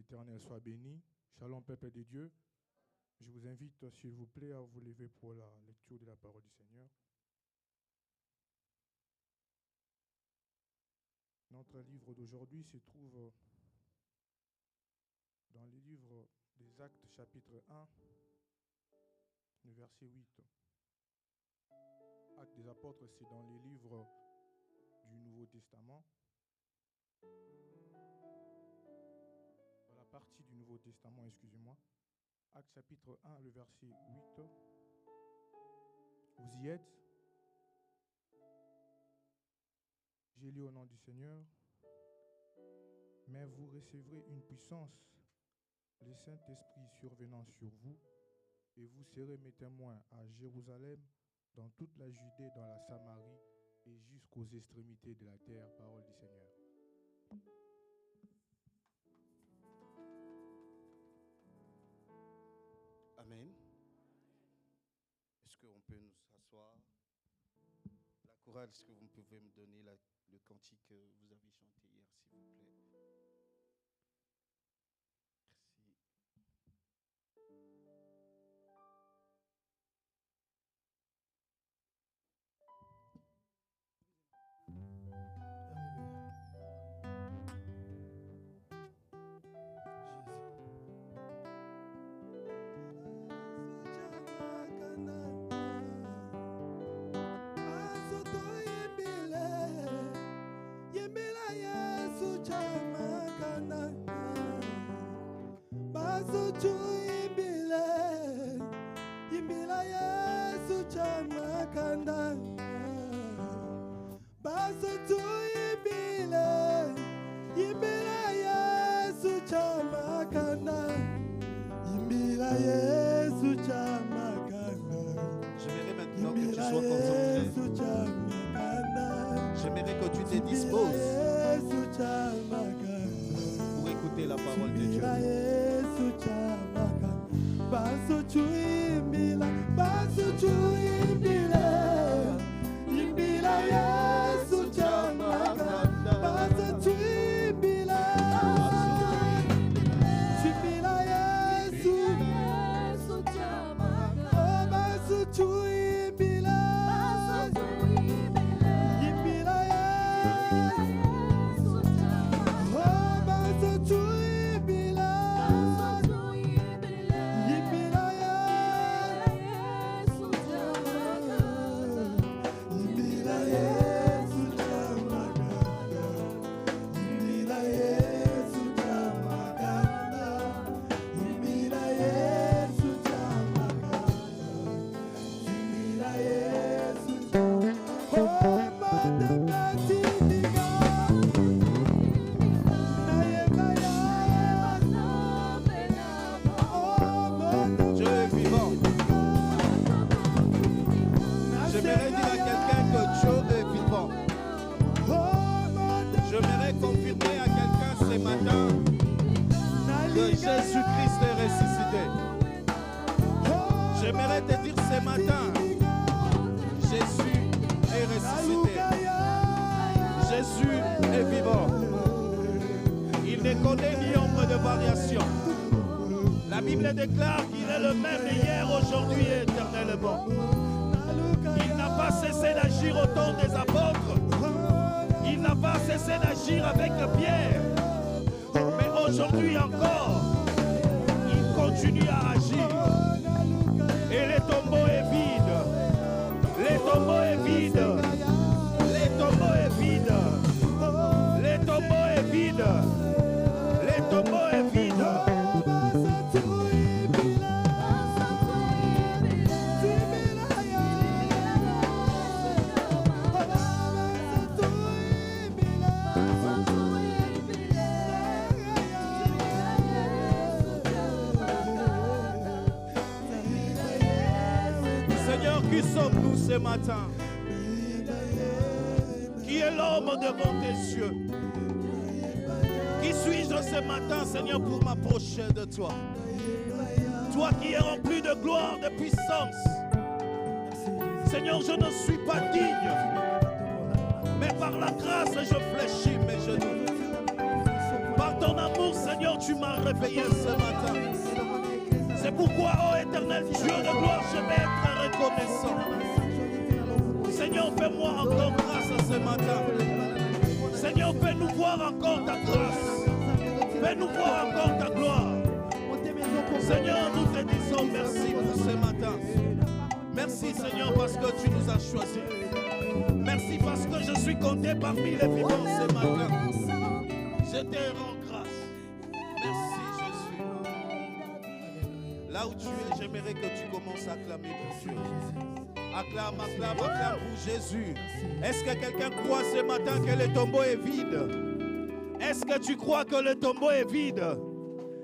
l'Éternel soit béni. Shalom, peuple de Dieu. Je vous invite, s'il vous plaît, à vous lever pour la lecture de la parole du Seigneur. Notre livre d'aujourd'hui se trouve dans le livre des Actes, chapitre 1, le verset 8. Actes des Apôtres, c'est dans les livres du Nouveau Testament. Dans la partie du Nouveau Testament, excusez-moi. Actes chapitre 1, le verset 8. Vous y êtes? J'ai lu au nom du Seigneur. Mais vous recevrez une puissance, le Saint-Esprit survenant sur vous, et vous serez mes témoins à Jérusalem, dans toute la Judée, dans la Samarie et jusqu'aux extrémités de la terre. Parole du Seigneur. Amen. Est-ce qu'on peut nous asseoir? La chorale, est-ce que vous pouvez me donner le cantique que vous avez chanté hier, s'il vous plaît? J'aimerais maintenant que tu sois concentré. J'aimerais que tu te disposes pour écouter la parole de Dieu. Jésus-Christ est ressuscité. J'aimerais te dire ce matin, Jésus est ressuscité. Jésus est vivant. Il ne connaît ni ombre de variation. La Bible déclare qu'il est le même hier, aujourd'hui et éternellement. Il n'a pas cessé d'agir au temps des apôtres. Il n'a pas cessé d'agir avec Pierre. Mais aujourd'hui encore, il continue à agir. Et les tombeaux est vide. Les tombeaux est vide. Les tombeaux est vide. Les tombeaux est vide. Les tombeaux est vide. Qui sommes-nous ce matin? Qui est l'homme devant tes yeux? Qui suis-je ce matin, Seigneur, pour m'approcher de toi? Toi qui es rempli de gloire, de puissance. Seigneur, je ne suis pas digne. Mais par la grâce, je fléchis mes genoux. Par ton amour, Seigneur, tu m'as réveillé ce matin. C'est pourquoi, ô éternel Dieu de gloire, je vais être reconnaissant. Seigneur, fais-moi encore grâce à ce matin. Seigneur, fais-nous voir encore ta grâce. Fais-nous voir encore ta gloire. Seigneur, nous te disons merci pour ce matin. Merci Seigneur parce que tu nous as choisis. Merci parce que je suis compté parmi les vivants ce matin. Je te rends grâce. Merci Jésus. Là où tu es, j'aimerais que tu commences à acclamer pour Dieu. Acclame, acclame, acclame pour Jésus. Est-ce que quelqu'un croit ce matin que le tombeau est vide? Est-ce que tu crois que le tombeau est vide?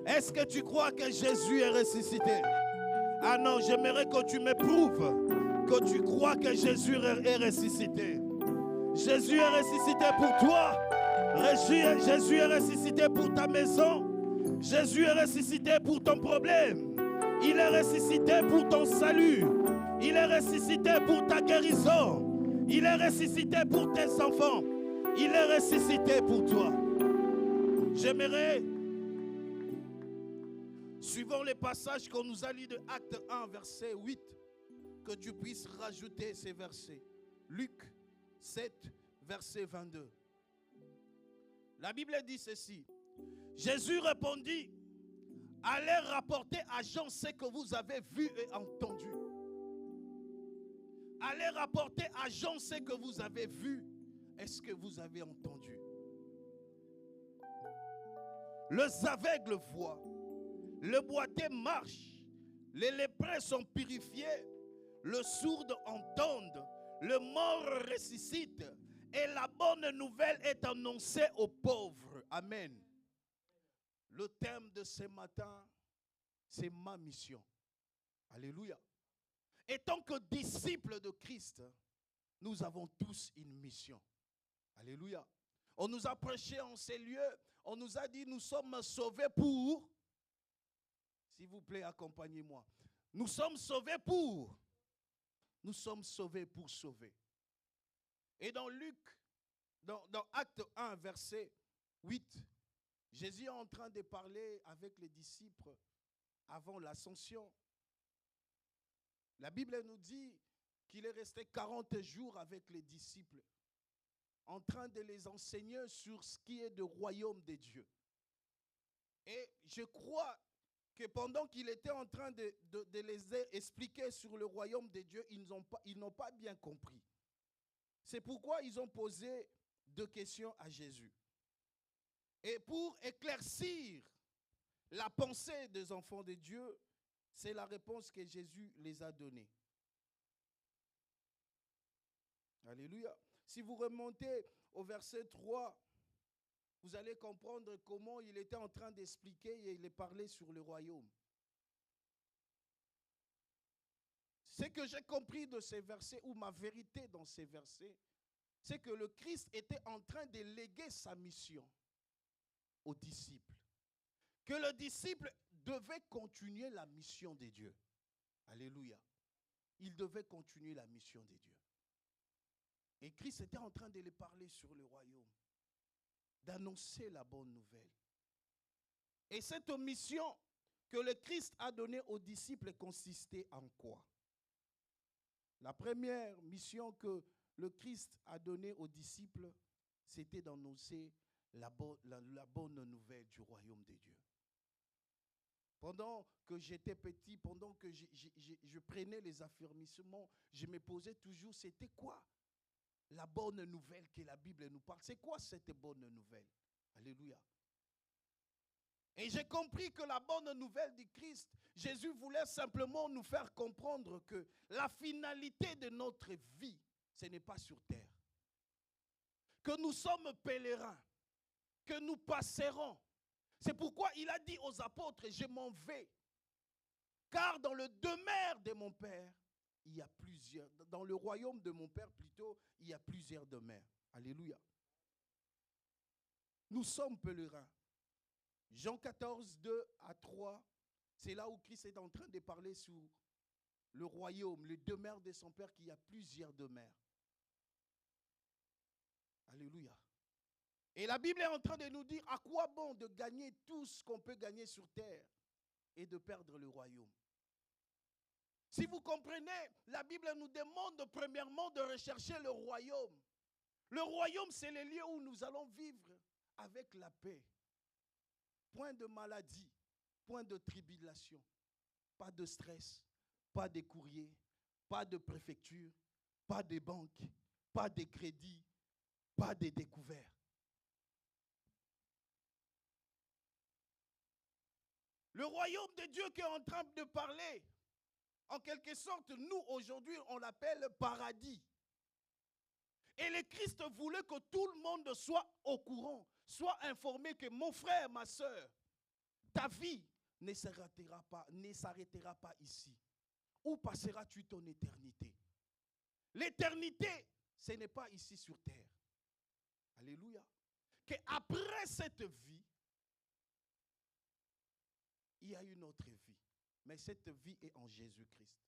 Est-ce que tu crois que Jésus est ressuscité? Ah non, j'aimerais que tu me prouves que tu crois que Jésus est ressuscité. Jésus est ressuscité pour toi. Jésus est ressuscité pour ta maison. Jésus est ressuscité pour ton problème. Il est ressuscité pour ton salut. Il est ressuscité pour ta guérison. Il est ressuscité pour tes enfants. Il est ressuscité pour toi. J'aimerais, suivant les passages qu'on nous a lus de Acte 1, verset 8, que tu puisses rajouter ces versets. Luc 7, verset 22. La Bible dit ceci. Jésus répondit, allez rapporter à Jean ce que vous avez vu et entendu. Allez rapporter à Jean ce que vous avez vu et ce que vous avez entendu. Les aveugles voient, le boiteux marche, les lépreux sont purifiés, le sourd entendent, le mort ressuscite et la bonne nouvelle est annoncée aux pauvres. Amen. Le thème de ce matin, c'est ma mission. Alléluia. Et tant que disciples de Christ, nous avons tous une mission. Alléluia. On nous a prêché en ces lieux, on nous a dit nous sommes sauvés pour, s'il vous plaît, accompagnez-moi. Nous sommes sauvés pour, nous sommes sauvés pour sauver. Et dans Luc, dans Acte 1, verset 8, Jésus est en train de parler avec les disciples avant l'ascension. La Bible nous dit qu'il est resté 40 jours avec les disciples, en train de les enseigner sur ce qui est le royaume de Dieu. Et je crois que pendant qu'il était en train de les expliquer sur le royaume de Dieu, ils n'ont pas bien compris. C'est pourquoi ils ont posé 2 questions à Jésus. Et pour éclaircir la pensée des enfants de Dieu, c'est la réponse que Jésus les a donnée. Alléluia. Si vous remontez au verset 3, vous allez comprendre comment il était en train d'expliquer et il parlait sur le royaume. Ce que j'ai compris de ces versets, ou ma vérité dans ces versets, c'est que le Christ était en train de léguer sa mission aux disciples. Que le disciple devait continuer la mission de Dieu. Alléluia. Il devait continuer la mission de Dieu. Et Christ était en train de les parler sur le royaume, d'annoncer la bonne nouvelle. Et cette mission que le Christ a donnée aux disciples consistait en quoi? La première mission que le Christ a donnée aux disciples, c'était d'annoncer la bonne nouvelle du royaume de Dieu. Pendant que j'étais petit, pendant que je prenais les affermissements, je me posais toujours, c'était quoi la bonne nouvelle que la Bible nous parle? C'est quoi cette bonne nouvelle? Alléluia. Et j'ai compris que la bonne nouvelle du Christ, Jésus voulait simplement nous faire comprendre que la finalité de notre vie, ce n'est pas sur terre. Que nous sommes pèlerins, que nous passerons. C'est pourquoi il a dit aux apôtres, je m'en vais. Car dans le demeure de mon Père, il y a plusieurs, dans le royaume de mon Père plutôt, il y a plusieurs demeures. Alléluia. Nous sommes pèlerins. Jean 14, 2 à 3, c'est là où Christ est en train de parler sur le royaume, les demeures de son Père, qu'il y a plusieurs demeures. Alléluia. Et la Bible est en train de nous dire à quoi bon de gagner tout ce qu'on peut gagner sur terre et de perdre le royaume. Si vous comprenez, la Bible nous demande premièrement de rechercher le royaume. Le royaume, c'est le lieu où nous allons vivre avec la paix. Point de maladie, point de tribulation, pas de stress, pas de courrier, pas de préfecture, pas de banque, pas de crédit, pas de découvert. Le royaume de Dieu qui est en train de parler, en quelque sorte, nous aujourd'hui, on l'appelle paradis. Et le Christ voulait que tout le monde soit au courant, soit informé que mon frère, ma soeur, ta vie ne s'arrêtera pas ici. Où passeras-tu ton éternité? L'éternité, ce n'est pas ici sur terre. Alléluia. Qu'après cette vie, il y a une autre vie. Mais cette vie est en Jésus-Christ.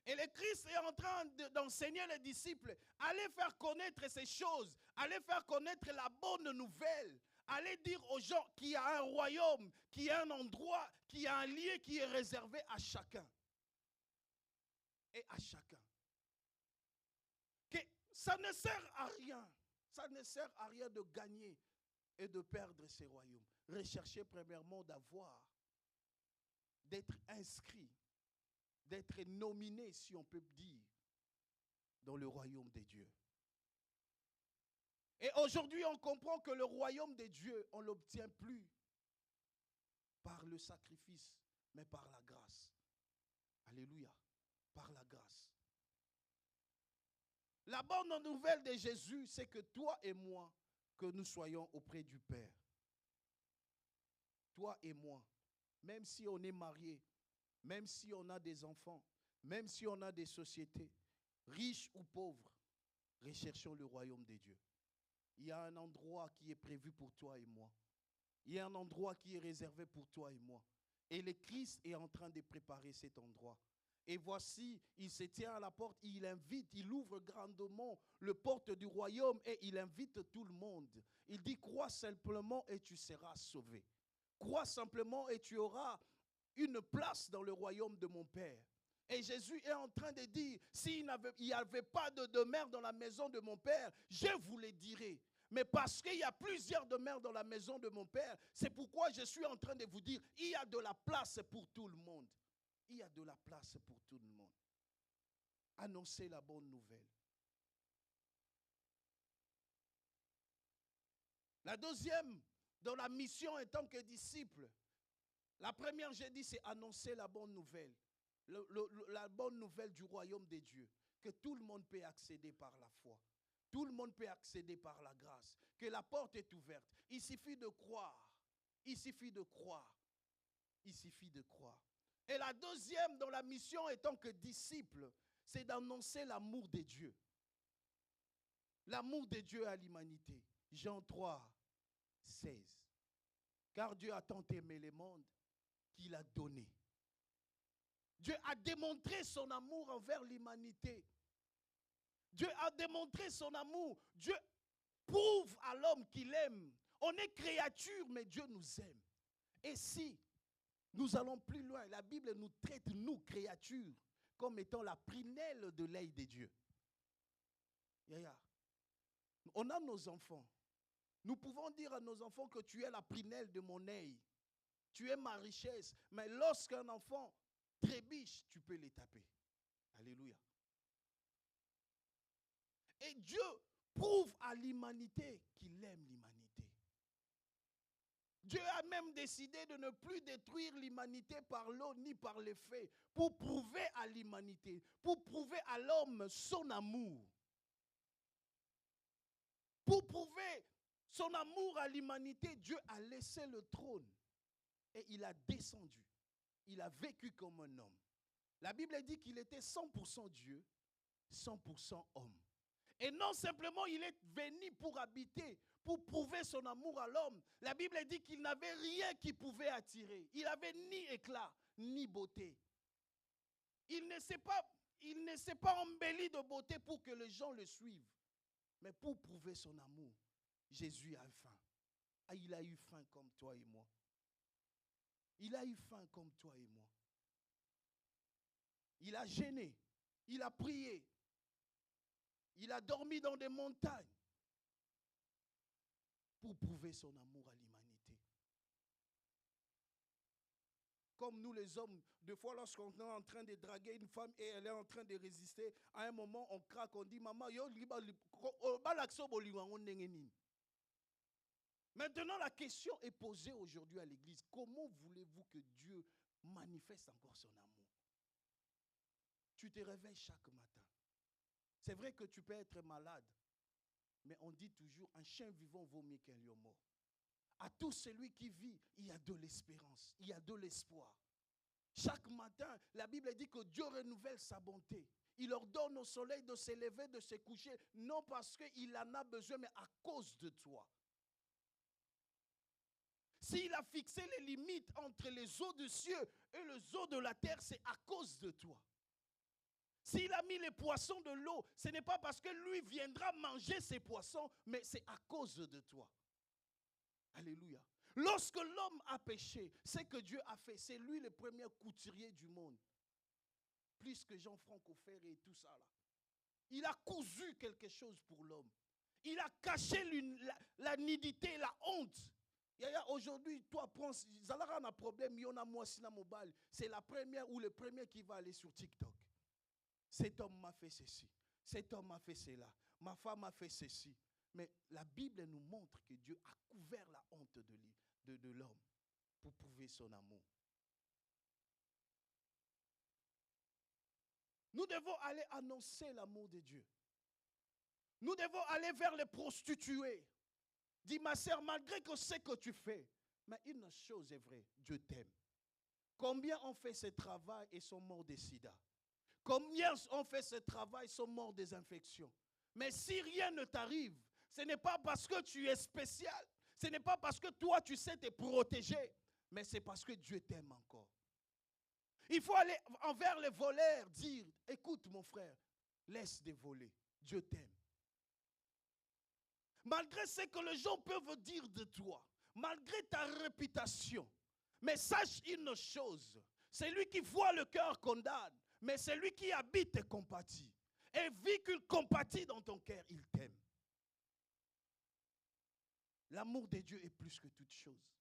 Et le Christ est en train d'enseigner les disciples. Allez faire connaître ces choses. Allez faire connaître la bonne nouvelle. Allez dire aux gens qu'il y a un royaume, qu'il y a un endroit, qu'il y a un lieu qui est réservé à chacun. Et à chacun. Que ça ne sert à rien. Ça ne sert à rien de gagner et de perdre ces royaumes. Recherchez premièrement d'être inscrit, d'être nominé, si on peut dire, dans le royaume des dieux. Et aujourd'hui, on comprend que le royaume des dieux, on ne l'obtient plus par le sacrifice, mais par la grâce. Alléluia, par la grâce. La bonne nouvelle de Jésus, c'est que toi et moi, que nous soyons auprès du Père. Toi et moi, même si on est marié, même si on a des enfants, même si on a des sociétés, riches ou pauvres, recherchons le royaume des dieux. Il y a un endroit qui est prévu pour toi et moi. Il y a un endroit qui est réservé pour toi et moi. Et le Christ est en train de préparer cet endroit. Et voici, il se tient à la porte, il invite, il ouvre grandement le porte du royaume et il invite tout le monde. Il dit, crois simplement et tu seras sauvé. Crois simplement et tu auras une place dans le royaume de mon Père. Et Jésus est en train de dire, s'il n'y avait pas de demeure dans la maison de mon Père, je vous le dirai. Mais parce qu'il y a plusieurs demeures dans la maison de mon Père, c'est pourquoi je suis en train de vous dire, il y a de la place pour tout le monde. Il y a de la place pour tout le monde. Annoncez la bonne nouvelle. La deuxième, dans la mission en tant que disciple, la première, j'ai dit, c'est annoncer la bonne nouvelle. La bonne nouvelle du royaume des dieux. Que tout le monde peut accéder par la foi. Tout le monde peut accéder par la grâce. Que la porte est ouverte. Il suffit de croire. Il suffit de croire. Il suffit de croire. Et la deuxième, dans la mission en tant que disciple, c'est d'annoncer l'amour de Dieu. L'amour de Dieu à l'humanité. Jean 3, 16. Car Dieu a tant aimé le monde qu'il a donné. Dieu a démontré son amour envers l'humanité. Dieu a démontré son amour. Dieu prouve à l'homme qu'il aime. On est créature, mais Dieu nous aime. Et si nous allons plus loin, la Bible nous traite, nous, créatures, comme étant la prunelle de l'œil de Dieu. On a nos enfants. Nous pouvons dire à nos enfants que tu es la prunelle de mon œil. Tu es ma richesse. Mais lorsqu'un enfant trébiche, tu peux les taper. Alléluia. Et Dieu prouve à l'humanité qu'il aime l'humanité. Dieu a même décidé de ne plus détruire l'humanité par l'eau ni par les faits, pour prouver à l'humanité, pour prouver à l'homme son amour. Pour prouver son amour à l'humanité, Dieu a laissé le trône et il a descendu. Il a vécu comme un homme. La Bible dit qu'il était 100% Dieu, 100% homme. Et non simplement il est venu pour habiter, pour prouver son amour à l'homme. La Bible dit qu'il n'avait rien qui pouvait attirer. Il n'avait ni éclat, ni beauté. Il ne s'est pas embelli de beauté pour que les gens le suivent, mais pour prouver son amour. Jésus a faim. Ah, il a eu faim comme toi et moi. Il a eu faim comme toi et moi. Il a gêné. Il a prié. Il a dormi dans des montagnes pour prouver son amour à l'humanité. Comme nous les hommes, des fois lorsqu'on est en train de draguer une femme et elle est en train de résister, à un moment on craque, on dit maman, maintenant la question est posée aujourd'hui à l'église. Comment voulez-vous que Dieu manifeste encore son amour? Tu te réveilles chaque matin. C'est vrai que tu peux être malade, mais on dit toujours un chien vivant vaut mieux qu'un lion mort. À tout celui qui vit, il y a de l'espérance, il y a de l'espoir. Chaque matin, la Bible dit que Dieu renouvelle sa bonté. Il ordonne au soleil de se lever, de se coucher, non parce qu'il en a besoin, mais à cause de toi. S'il a fixé les limites entre les eaux du ciel et les eaux de la terre, c'est à cause de toi. S'il a mis les poissons de l'eau, ce n'est pas parce que lui viendra manger ces poissons, mais c'est à cause de toi. Alléluia. Lorsque l'homme a péché, c'est que Dieu a fait. C'est lui le premier couturier du monde. Plus que Jean-Franck Offeré et tout ça là. Il a cousu quelque chose pour l'homme. Il a caché la nudité, la honte. Aujourd'hui, toi, prends, Zalara a un problème, il y en a moi, c'est la première ou le premier qui va aller sur TikTok. Cet homme m'a fait ceci. Cet homme m'a fait cela. Ma femme a fait ceci. Mais la Bible nous montre que Dieu a couvert la honte de l'homme pour prouver son amour. Nous devons aller annoncer l'amour de Dieu. Nous devons aller vers les prostituées. Dis ma sœur, malgré que c'est que tu fais, mais une chose est vraie, Dieu t'aime. Combien ont fait ce travail et sont morts des sida? Combien ont fait ce travail et sont morts des infections? Mais si rien ne t'arrive, ce n'est pas parce que tu es spécial, ce n'est pas parce que toi tu sais te protéger, mais c'est parce que Dieu t'aime encore. Il faut aller envers les voleurs, dire, écoute mon frère, laisse de voler, Dieu t'aime. Malgré ce que les gens peuvent dire de toi, malgré ta réputation, mais sache une chose, c'est lui qui voit le cœur condamne, mais c'est lui qui habite et compatit. Et vu qu'il compatit dans ton cœur, il t'aime. L'amour de Dieu est plus que toute chose.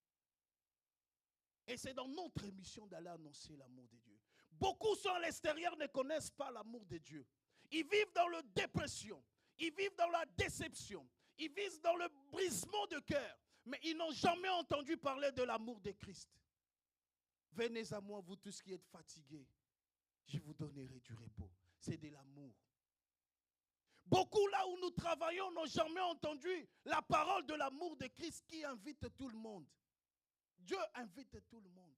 Et c'est dans notre mission d'aller annoncer l'amour de Dieu. Beaucoup sont à l'extérieur, ne connaissent pas l'amour de Dieu. Ils vivent dans la dépression, ils vivent dans la déception, ils vivent dans le brisement de cœur, mais ils n'ont jamais entendu parler de l'amour de Christ. Venez à moi, vous tous qui êtes fatigués, je vous donnerai du repos. C'est de l'amour. Beaucoup là où nous travaillons n'ont jamais entendu la parole de l'amour de Christ qui invite tout le monde. Dieu invite tout le monde.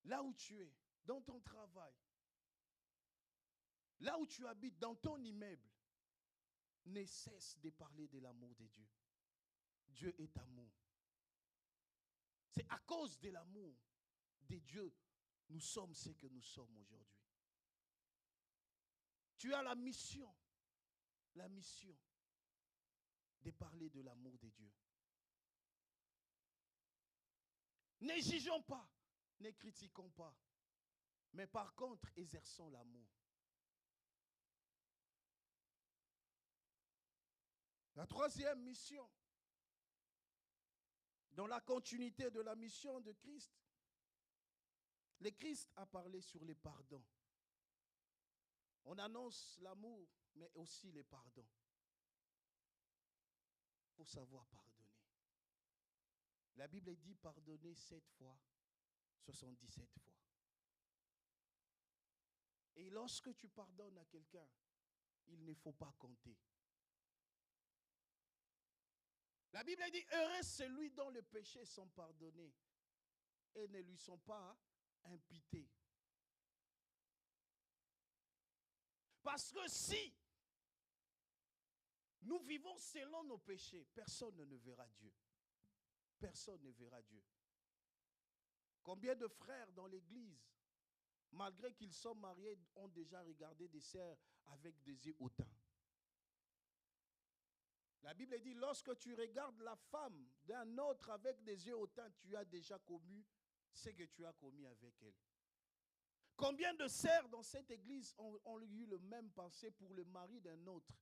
Là où tu es, dans ton travail, là où tu habites, dans ton immeuble, ne cesse de parler de l'amour de Dieu. Dieu est amour. C'est à cause de l'amour de Dieu, nous sommes ce que nous sommes aujourd'hui. Tu as la mission de parler de l'amour de Dieu. Ne jugeons pas, ne critiquons pas, mais par contre, exerçons l'amour. La troisième mission, dans la continuité de la mission de Christ, le Christ a parlé sur les pardons. On annonce l'amour, mais aussi les pardons. Il faut savoir pardonner. La Bible dit pardonner 7 fois, 77 fois. Et lorsque tu pardonnes à quelqu'un, il ne faut pas compter. La Bible dit, heureux celui dont les péchés sont pardonnés et ne lui sont pas imputés. Parce que si nous vivons selon nos péchés, personne ne verra Dieu. Personne ne verra Dieu. Combien de frères dans l'église, malgré qu'ils sont mariés, ont déjà regardé des sœurs avec des yeux hautains? La Bible dit, lorsque tu regardes la femme d'un autre avec des yeux hautains, tu as déjà commis ce que tu as commis avec elle. Combien de sœurs dans cette église ont eu le même pensée pour le mari d'un autre?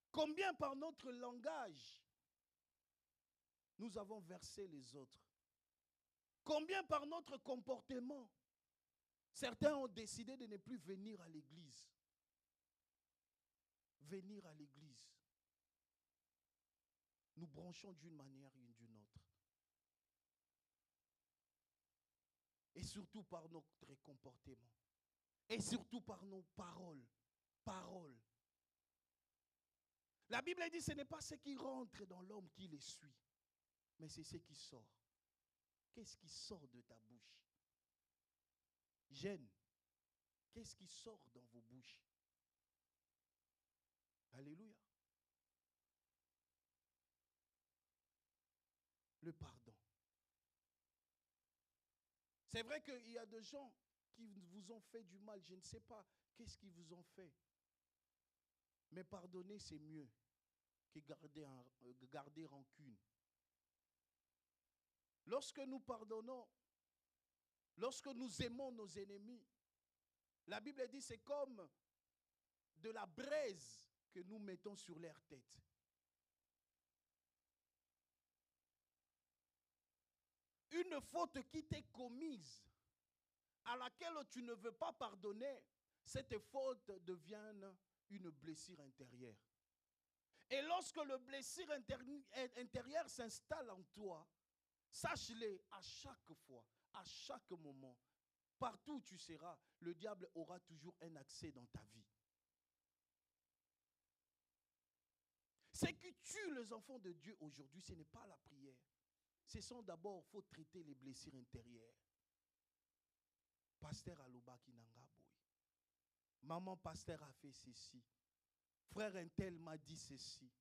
Combien par notre langage nous avons versé les autres? Combien par notre comportement certains ont décidé de ne plus venir à l'église? Venir à l'église. Nous branchons d'une manière ou d'une autre. Et surtout par notre comportement. Et surtout par nos paroles. Paroles. La Bible dit, ce n'est pas ce qui rentre dans l'homme qui les suit, mais c'est ce qui sort. Qu'est-ce qui sort de ta bouche? Jeunes, qu'est-ce qui sort dans vos bouches? Alléluia. Le pardon. C'est vrai qu'il y a des gens qui vous ont fait du mal. Je ne sais pas qu'est-ce qu'ils vous ont fait. Mais pardonner, c'est mieux que garder rancune. Lorsque nous pardonnons, lorsque nous aimons nos ennemis, la Bible dit c'est comme de la braise que nous mettons sur leur tête. Une faute qui t'est commise, à laquelle tu ne veux pas pardonner, cette faute devient une blessure intérieure. Et lorsque le blessure intérieur s'installe en toi, sache-le, à chaque fois, à chaque moment, partout où tu seras, le diable aura toujours un accès dans ta vie. Ce qui tue les enfants de Dieu aujourd'hui, ce n'est pas la prière. Ce sont d'abord, il faut traiter les blessures intérieures. Pasteur Alobaki Nangaboy. Maman pasteur a fait ceci. Frère Intel m'a dit ceci.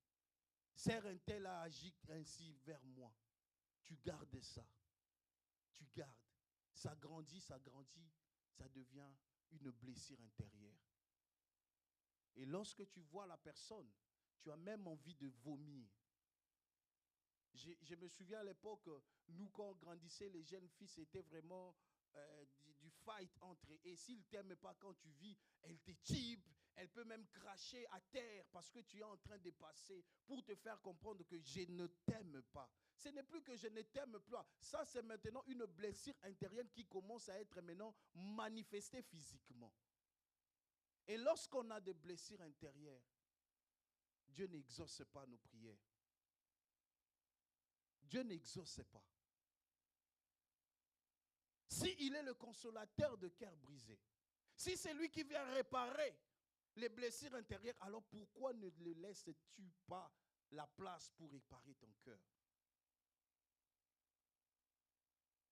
Sœur Intel a agi ainsi vers moi. Tu gardes ça. Tu gardes. Ça grandit, ça devient une blessure intérieure. Et lorsque tu vois la personne, tu as même envie de vomir. Je me souviens à l'époque, nous quand on grandissait, les jeunes filles, c'était vraiment du fight entre eux. Et s'ils ne t'aiment pas quand tu vis, elles te typent, elles peuvent même cracher à terre parce que tu es en train de passer pour te faire comprendre que je ne t'aime pas. Ce n'est plus que je ne t'aime plus. Ça, c'est maintenant une blessure intérieure qui commence à être maintenant manifestée physiquement. Et lorsqu'on a des blessures intérieures, Dieu n'exauce pas nos prières. Dieu n'exauce pas. S'il est le consolateur de cœur brisé, si c'est lui qui vient réparer les blessures intérieures, alors pourquoi ne le laisses-tu pas la place pour réparer ton cœur?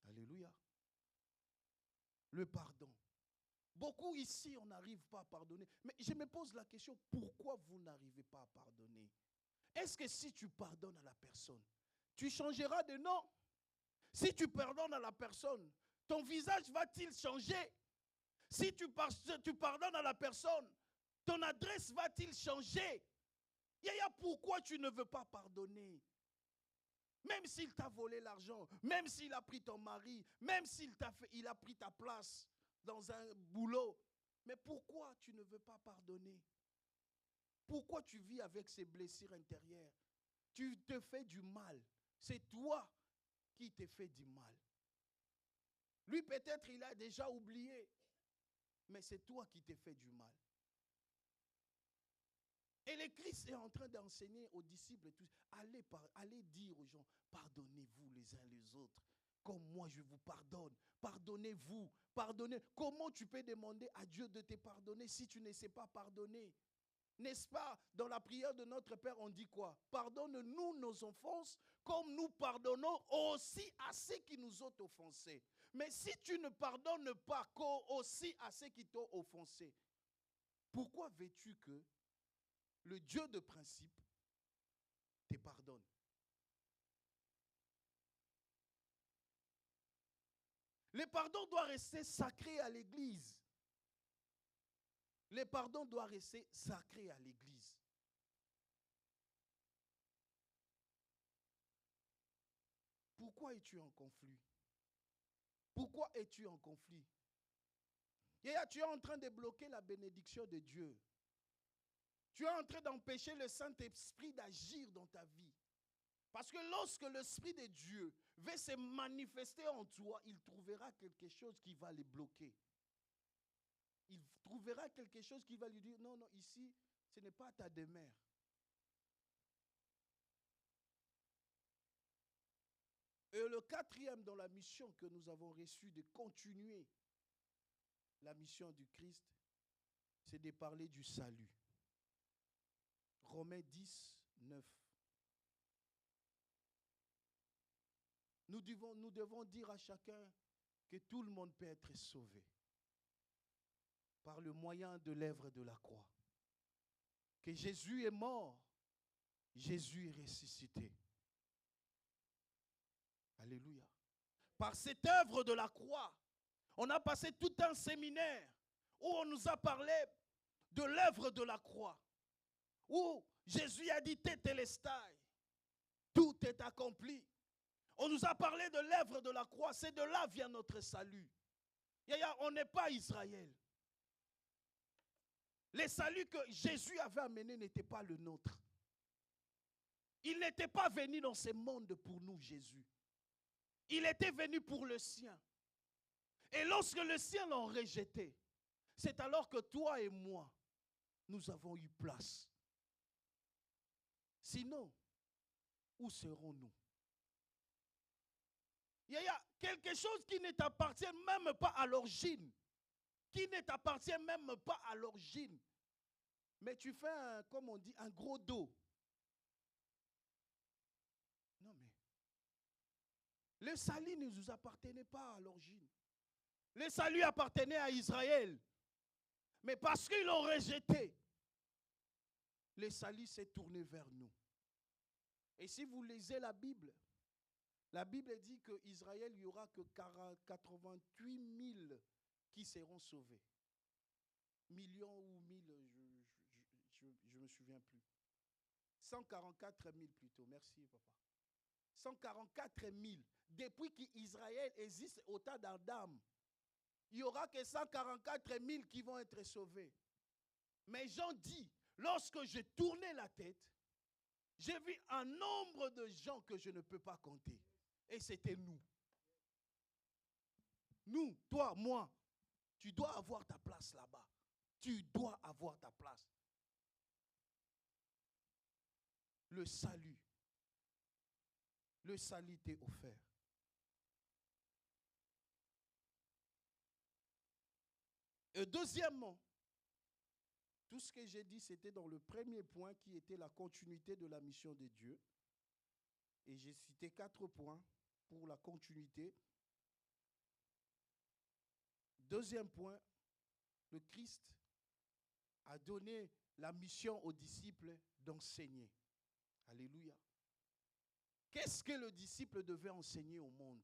Alléluia. Le pardon. Beaucoup ici, on n'arrive pas à pardonner. Mais je me pose la question, pourquoi vous n'arrivez pas à pardonner? Est-ce que si tu pardonnes à la personne, tu changeras de nom? Si tu pardonnes à la personne, ton visage va-t-il changer? Si tu pardonnes à la personne, ton adresse va-t-il changer? Yaya, pourquoi tu ne veux pas pardonner? Même s'il t'a volé l'argent, même s'il a pris ton mari, même s'il a pris ta place dans un boulot. Mais pourquoi tu ne veux pas pardonner? Pourquoi tu vis avec ces blessures intérieures? Tu te fais du mal. C'est toi qui te fais du mal. Lui, peut-être, il a déjà oublié. Mais c'est toi qui te fais du mal. Et le Christ est en train d'enseigner aux disciples, allez dire aux gens, pardonnez-vous les uns les autres, comme moi je vous pardonne. Pardonnez-vous, pardonnez. Comment tu peux demander à Dieu de te pardonner si tu ne sais pas pardonner? N'est-ce pas, dans la prière de notre Père, on dit quoi? Pardonne-nous nos offenses, comme nous pardonnons aussi à ceux qui nous ont offensés. Mais si tu ne pardonnes pas aussi à ceux qui t'ont offensé, pourquoi veux-tu que le Dieu de principe te pardonne? Le pardon doit rester sacré à l'Église. Le pardon doit rester sacré à l'Église. pourquoi es-tu en conflit? Pourquoi es-tu en conflit? Et là, tu es en train de bloquer la bénédiction de Dieu. Tu es en train d'empêcher le Saint-Esprit d'agir dans ta vie. Parce que lorsque l'Esprit de Dieu veut se manifester en toi, il trouvera quelque chose qui va les bloquer. Il trouvera quelque chose qui va lui dire, non, non, ici, ce n'est pas ta demeure. Et le quatrième dans la mission que nous avons reçue de continuer la mission du Christ, c'est de parler du salut. Romains 10, 9. Nous devons dire à chacun que tout le monde peut être sauvé par le moyen de l'œuvre de la croix. Que Jésus est mort, Jésus est ressuscité. Alléluia. Par cette œuvre de la croix, on a passé tout un séminaire où on nous a parlé de l'œuvre de la croix. Où Jésus a dit Tétélestai, tout est accompli. On nous a parlé de l'œuvre de la croix, c'est de là vient notre salut. On n'est pas Israël. Le salut que Jésus avait amené n'était pas le nôtre. Il n'était pas venu dans ce monde pour nous, Jésus. Il était venu pour le sien. Et lorsque le sien l'ont rejeté, c'est alors que toi et moi, nous avons eu place. Sinon, où serons-nous? Il y a quelque chose qui ne t'appartient même pas à l'origine. Qui ne t'appartient même pas à l'origine. Mais tu fais, comme on dit, un gros dos. Non mais, le salut ne nous appartenait pas à l'origine. Le salut appartenait à Israël. Mais parce qu'ils l'ont rejeté, le salut s'est tourné vers nous. Et si vous lisez la Bible dit qu'Israël, il n'y aura que 88 000 qui seront sauvés. Millions ou 1000, je ne me souviens plus. 144 000 plutôt, merci papa. 144 000. Depuis qu'Israël existe au tas d'Adam, il n'y aura que 144 000 qui vont être sauvés. Mais Jean dit, lorsque j'ai tourné la tête, j'ai vu un nombre de gens que je ne peux pas compter. Et c'était nous. Nous, toi, moi, tu dois avoir ta place là-bas. Tu dois avoir ta place. Le salut. Le salut t'est offert. Et deuxièmement, tout ce que j'ai dit, c'était dans le premier point qui était la continuité de la mission de Dieu. Et j'ai cité 4 points pour la continuité. Deuxième point, le Christ a donné la mission aux disciples d'enseigner. Alléluia. Qu'est-ce que le disciple devait enseigner au monde?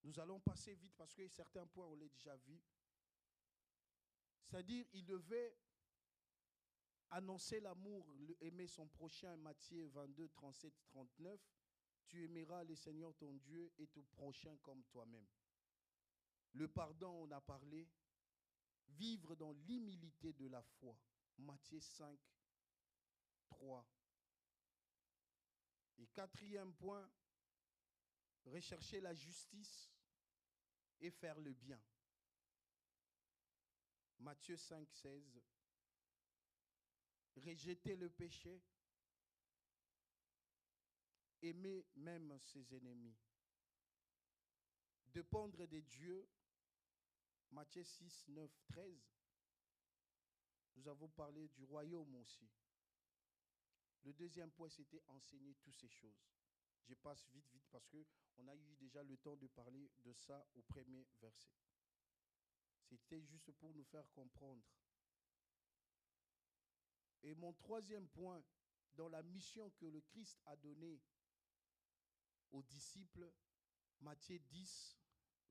Nous allons passer vite parce que certains points, on l'a déjà vu. C'est-à-dire, il devait annoncer l'amour, aimer son prochain, Matthieu 22, 37, 39. Tu aimeras le Seigneur ton Dieu et ton prochain comme toi-même. Le pardon, on a parlé. Vivre dans l'humilité de la foi. Matthieu 5, 3. Et quatrième point, rechercher la justice et faire le bien. Matthieu 5, 16. Rejeter le péché, aimer même ses ennemis. Dépendre de Dieu, Matthieu 6, 9, 13. Nous avons parlé du royaume aussi. Le deuxième point, c'était enseigner toutes ces choses. Je passe vite parce qu'on a eu déjà le temps de parler de ça au premier verset. C'était juste pour nous faire comprendre. Et mon troisième point, dans la mission que le Christ a donnée aux disciples, Matthieu 10,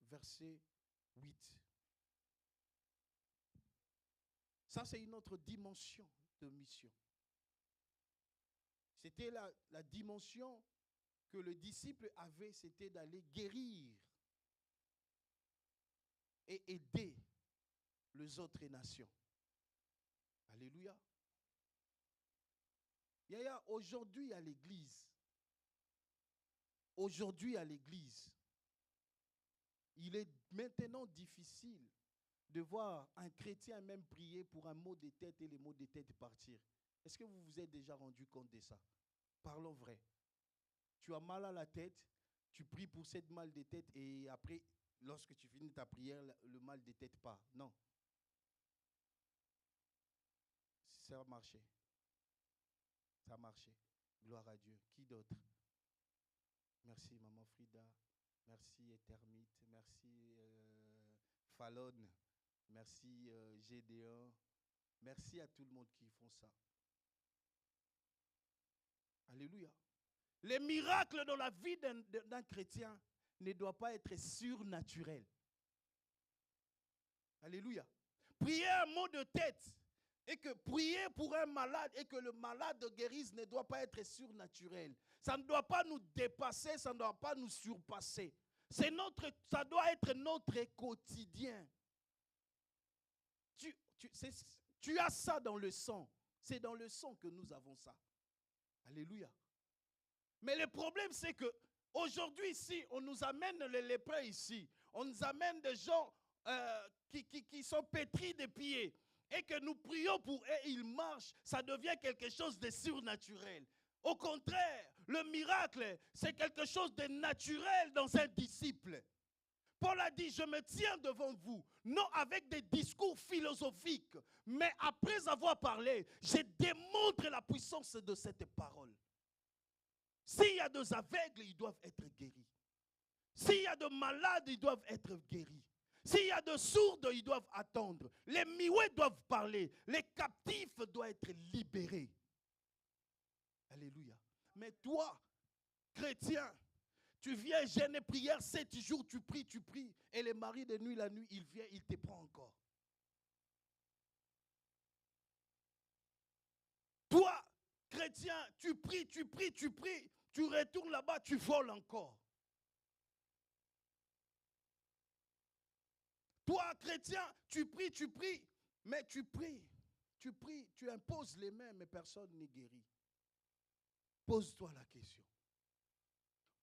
verset 8. Ça, c'est une autre dimension de mission. C'était la dimension que le disciple avait, c'était d'aller guérir et aider les autres nations. Alléluia. Yaya, aujourd'hui à l'église, il est maintenant difficile de voir un chrétien même prier pour un mot de tête et les mots de tête partir. Est-ce que vous vous êtes déjà rendu compte de ça? Parlons vrai. Tu as mal à la tête, tu pries pour cette mal de tête et après, lorsque tu finis ta prière, le mal de tête part. Non. Ça a marché. Ça a marché. Gloire à Dieu. Qui d'autre? Merci, Maman Frida. Merci, Ethermite. Merci, Fallon. Merci, Gédéon. Merci à tout le monde qui font ça. Alléluia. Les miracles dans la vie d'un chrétien ne doivent pas être surnaturels. Alléluia. Prier un mot de tête et que prier pour un malade et que le malade guérisse ne doit pas être surnaturel. Ça ne doit pas nous dépasser, ça ne doit pas nous surpasser. Ça doit être notre quotidien. Tu as ça dans le sang. C'est dans le sang que nous avons ça. Alléluia. Mais le problème, c'est que aujourd'hui ici, on nous amène les lépreux ici. On nous amène des gens qui sont pétris de pieds. Et que nous prions pour eux, ils marchent. Ça devient quelque chose de surnaturel. Au contraire, le miracle, c'est quelque chose de naturel dans un disciple. Paul a dit, je me tiens devant vous, non avec des discours philosophiques, mais après avoir parlé, je démontre la puissance de cette parole. S'il y a des aveugles, ils doivent être guéris. S'il y a des malades, ils doivent être guéris. S'il y a de sourds, ils doivent attendre. Les muets doivent parler. Les captifs doivent être libérés. Alléluia. Mais toi, chrétien, tu viens jeûner prière 7 jours, tu pries. Et les maris de nuit, la nuit, il vient, il te prend encore. Toi, chrétien, tu pries. Tu retournes là-bas, tu voles encore. Toi, chrétien, tu pries, mais tu imposes les mains, mais personne n'est guéri. Pose-toi la question.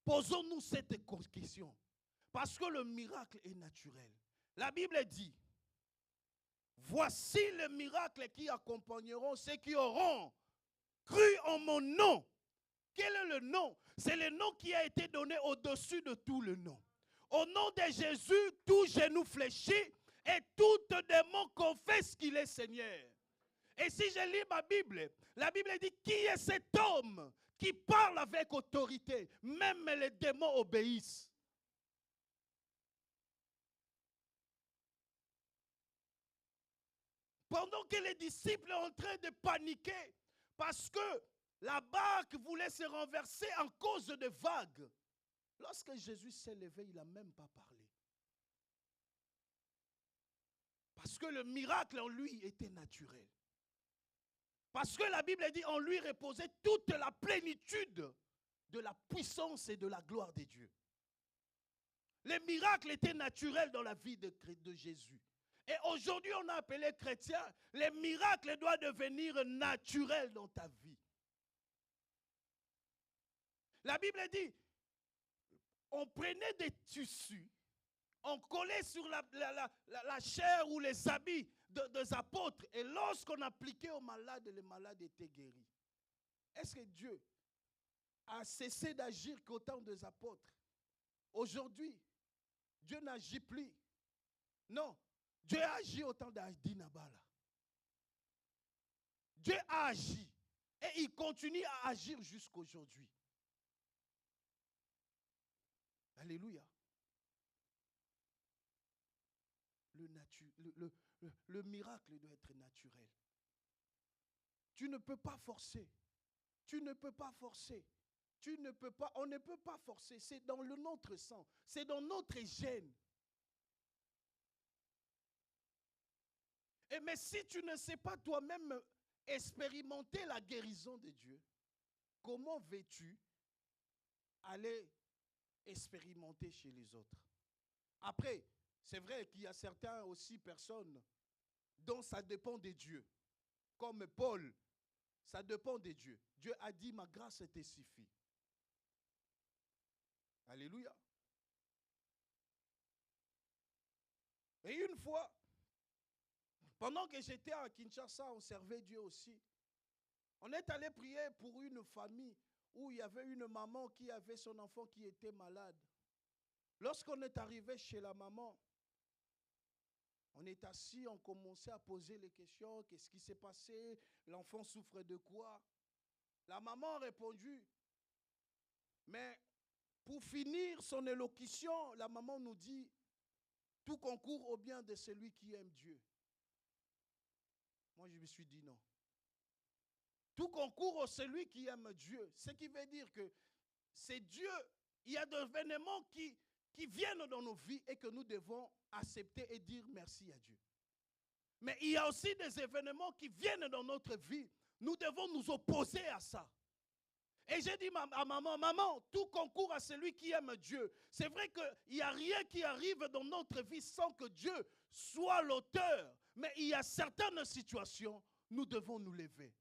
Posons-nous cette question. Parce que le miracle est naturel. La Bible dit, voici les miracles qui accompagneront ceux qui auront cru en mon nom. Quel est le nom? C'est le nom qui a été donné au-dessus de tout le nom. Au nom de Jésus, tout genou fléchit et tout démon confesse qu'il est Seigneur. Et si je lis ma Bible, la Bible dit, qui est cet homme qui parle avec autorité? Même les démons obéissent. Pendant que les disciples sont en train de paniquer, parce que la barque voulait se renverser en cause de vagues, lorsque Jésus s'est levé, il n'a même pas parlé. Parce que le miracle en lui était naturel. Parce que la Bible dit, en lui reposait toute la plénitude de la puissance et de la gloire de Dieu. Les miracles étaient naturels dans la vie de Jésus. Et aujourd'hui, on a appelé chrétien, les miracles doivent devenir naturels dans ta vie. La Bible dit, on prenait des tissus, on collait sur la chair ou les habits des apôtres. Et lorsqu'on appliquait aux malades, les malades étaient guéris. Est-ce que Dieu a cessé d'agir qu'au temps des apôtres? Aujourd'hui, Dieu n'agit plus. Non, Dieu a agi au temps d'Adinabala. Dieu a agi. Et il continue à agir jusqu'aujourd'hui. Alléluia. Le miracle doit être naturel. Tu ne peux pas forcer. Tu ne peux pas forcer. Tu ne peux pas, on ne peut pas forcer. C'est dans notre sang. C'est dans notre gène. Mais si tu ne sais pas toi-même expérimenter la guérison de Dieu, comment veux-tu aller expérimenter chez les autres. Après, c'est vrai qu'il y a certaines aussi personnes dont ça dépend de Dieu. Comme Paul, ça dépend de Dieu. Dieu a dit, ma grâce te suffit. Alléluia. Et une fois, pendant que j'étais à Kinshasa, on servait Dieu aussi. On est allé prier pour une famille où il y avait une maman qui avait son enfant qui était malade. Lorsqu'on est arrivé chez la maman, on est assis, on commençait à poser les questions. Qu'est-ce qui s'est passé? L'enfant souffre de quoi? La maman a répondu. Mais pour finir son élocution, la maman nous dit, tout concourt au bien de celui qui aime Dieu. Moi, je me suis dit non. Tout concourt à celui qui aime Dieu. Ce qui veut dire que c'est Dieu. Il y a des événements qui viennent dans nos vies et que nous devons accepter et dire merci à Dieu. Mais il y a aussi des événements qui viennent dans notre vie. Nous devons nous opposer à ça. Et j'ai dit à maman, maman, tout concourt à celui qui aime Dieu. C'est vrai qu'il n'y a rien qui arrive dans notre vie sans que Dieu soit l'auteur. Mais il y a certaines situations, nous devons nous lever.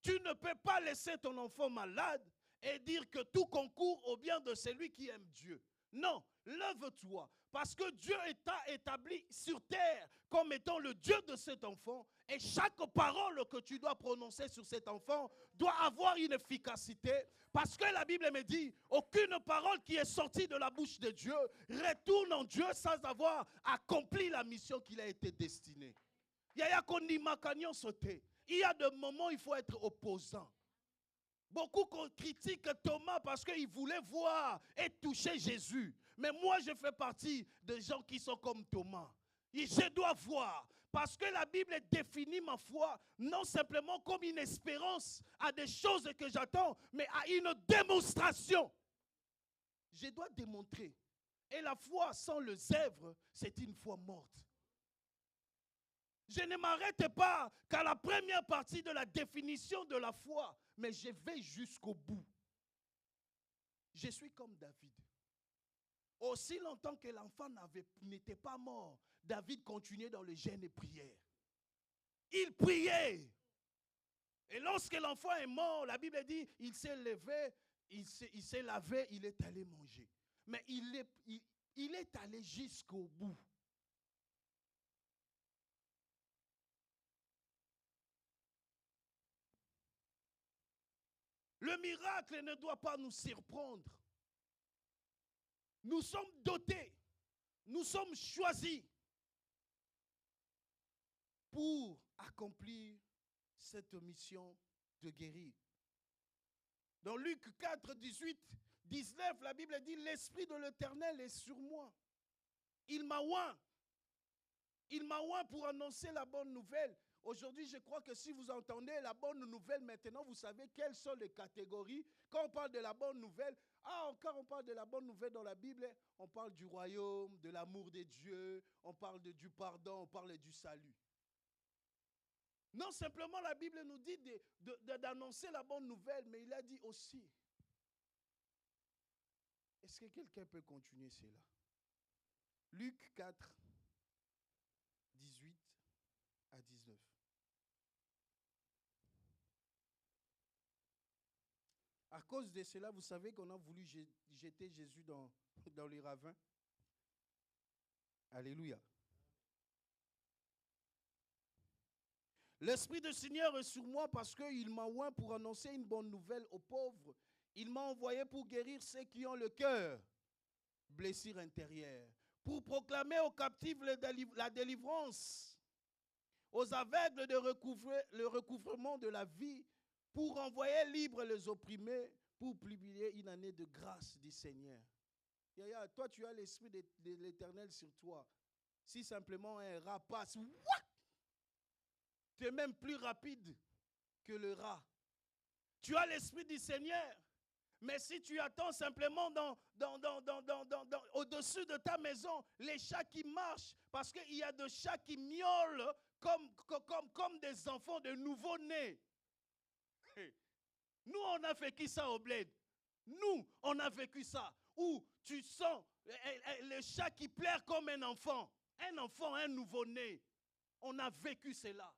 Tu ne peux pas laisser ton enfant malade et dire que tout concourt au bien de celui qui aime Dieu. Non, lève-toi, parce que Dieu est établi sur terre comme étant le Dieu de cet enfant, et chaque parole que tu dois prononcer sur cet enfant doit avoir une efficacité, parce que la Bible me dit, aucune parole qui est sortie de la bouche de Dieu retourne en Dieu sans avoir accompli la mission qu'il a été destinée. Il y a des moments où il faut être opposant. Beaucoup critiquent Thomas parce qu'il voulait voir et toucher Jésus. Mais moi, je fais partie des gens qui sont comme Thomas. Et je dois voir. Parce que la Bible définit ma foi non simplement comme une espérance à des choses que j'attends, mais à une démonstration. Je dois démontrer. Et la foi sans le zèbre, c'est une foi morte. Je ne m'arrête pas qu'à la première partie de la définition de la foi, mais je vais jusqu'au bout. Je suis comme David. Aussi longtemps que l'enfant n'était pas mort, David continuait dans le jeûne et prière. Il priait. Et lorsque l'enfant est mort, la Bible dit, il s'est levé, il s'est lavé, il est allé manger. Mais il est allé jusqu'au bout. Le miracle ne doit pas nous surprendre. Nous sommes dotés, nous sommes choisis pour accomplir cette mission de guérir. Dans Luc 4, 18, 19, la Bible dit, l'Esprit de l'Éternel est sur moi. Il m'a oint. Il m'a oint pour annoncer la bonne nouvelle. Aujourd'hui, je crois que si vous entendez la bonne nouvelle maintenant, vous savez quelles sont les catégories. Quand on parle de la bonne nouvelle, quand on parle de la bonne nouvelle dans la Bible, on parle du royaume, de l'amour de Dieu, on parle du pardon, on parle du salut. Non simplement la Bible nous dit d'annoncer la bonne nouvelle, mais il a dit aussi, est-ce que quelqu'un peut continuer cela? Luc 4, 18 à 19. À cause de cela, vous savez qu'on a voulu jeter Jésus dans les ravins. Alléluia. L'Esprit du Seigneur est sur moi parce qu'il m'a oint pour annoncer une bonne nouvelle aux pauvres. Il m'a envoyé pour guérir ceux qui ont le cœur, blessure intérieure, pour proclamer aux captifs la délivrance, aux aveugles le recouvrement de la vie, pour envoyer libres les opprimés, pour publier une année de grâce du Seigneur. Yaya, toi tu as l'Esprit de l'Éternel sur toi. Si simplement un rat passe, what? Tu es même plus rapide que le rat. Tu as l'Esprit du Seigneur. Mais si tu attends simplement au-dessus de ta maison, les chats qui marchent, parce qu'il y a des chats qui miaulent comme des enfants de nouveau-nés. Nous, on a fait qui ça au bled? Nous, on a vécu ça. Où tu sens le chat qui pleure comme un enfant, un nouveau-né. On a vécu cela.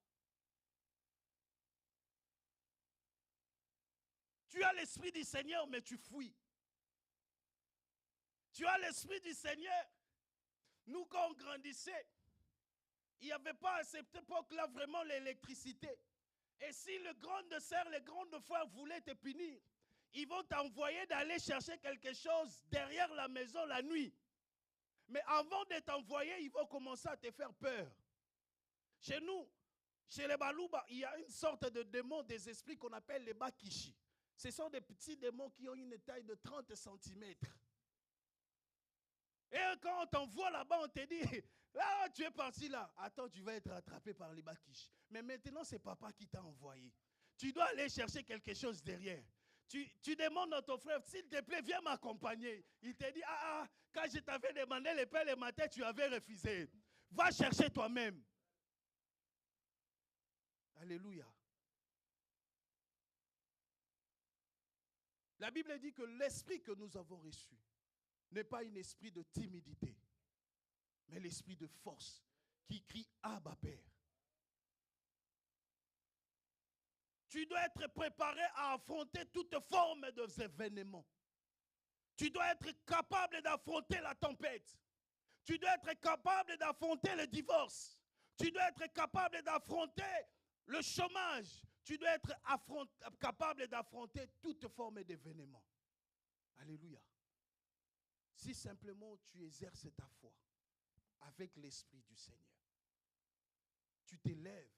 Tu as l'esprit du Seigneur, mais tu fuis. Tu as l'esprit du Seigneur. Nous, quand on grandissait, il n'y avait pas à cette époque-là vraiment l'électricité. Et si le grand sœur, les grandes frères voulaient te punir, ils vont t'envoyer d'aller chercher quelque chose derrière la maison la nuit. Mais avant de t'envoyer, ils vont commencer à te faire peur. Chez nous, chez les Balouba, il y a une sorte de démon des esprits qu'on appelle les Bakishi. Ce sont des petits démons qui ont une taille de 30 cm. Et quand on t'envoie là-bas, on te dit, là, tu es parti là. Attends, tu vas être attrapé par les Bakishi. Mais maintenant, c'est papa qui t'a envoyé. Tu dois aller chercher quelque chose derrière. Tu demandes à ton frère, s'il te plaît, viens m'accompagner. Il te dit, quand je t'avais demandé le pain le matin, tu avais refusé. Va chercher toi-même. Alléluia. La Bible dit que l'esprit que nous avons reçu n'est pas un esprit de timidité, mais l'esprit de force qui crie Abba Père. Tu dois être préparé à affronter toute forme d'événements. Tu dois être capable d'affronter la tempête. Tu dois être capable d'affronter le divorce. Tu dois être capable d'affronter le chômage. Tu dois être capable d'affronter toute forme d'événement. Alléluia. Si simplement tu exerces ta foi avec l'Esprit du Seigneur, tu t'élèves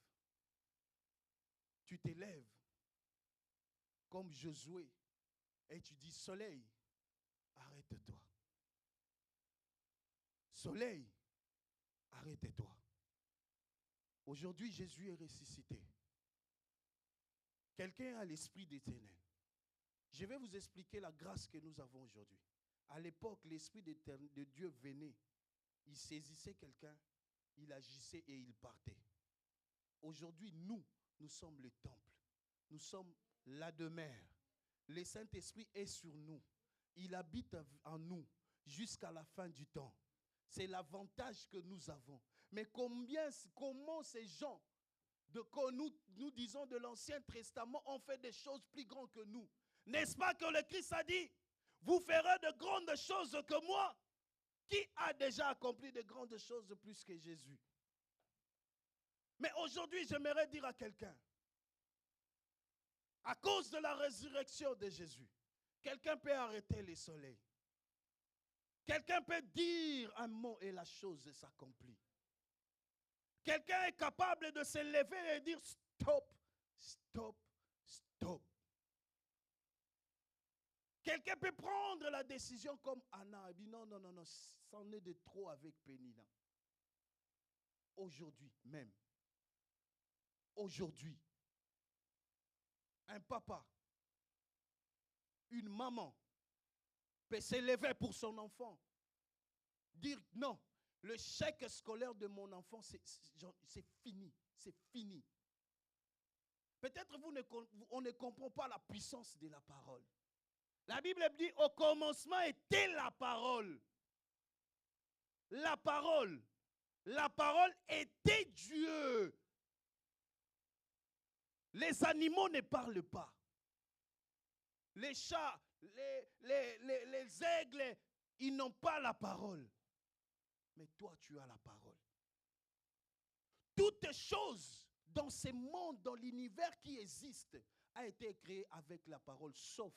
comme Josué et tu dis, soleil, arrête-toi. Soleil, arrête-toi. Aujourd'hui, Jésus est ressuscité. Quelqu'un a l'esprit des ténèbres. Je vais vous expliquer la grâce que nous avons aujourd'hui. À l'époque, l'esprit de Dieu venait. Il saisissait quelqu'un, il agissait et il partait. Aujourd'hui, nous sommes le temple. Nous sommes la demeure. Le Saint-Esprit est sur nous. Il habite en nous jusqu'à la fin du temps. C'est l'avantage que nous avons. Mais comment ces gens que nous disons de l'Ancien Testament ont fait des choses plus grandes que nous? N'est-ce pas que le Christ a dit, vous ferez de grandes choses que moi? Qui a déjà accompli de grandes choses plus que Jésus? Mais aujourd'hui, j'aimerais dire à quelqu'un, à cause de la résurrection de Jésus, quelqu'un peut arrêter le soleil. Quelqu'un peut dire un mot et la chose s'accomplit. Quelqu'un est capable de se lever et dire stop, stop, stop. Quelqu'un peut prendre la décision comme Anna et dire non, c'en est de trop avec Pénina. Aujourd'hui même, aujourd'hui, un papa, une maman peut se lever pour son enfant, dire non, le chèque scolaire de mon enfant, c'est fini, c'est fini. Peut-être on ne comprend pas la puissance de la parole. La Bible dit, au commencement était la parole. La parole. La parole était Dieu. Les animaux ne parlent pas. Les chats, les aigles, ils n'ont pas la parole. Mais toi, tu as la parole. Toutes choses dans ce monde, dans l'univers qui existe, a été créé avec la parole, sauf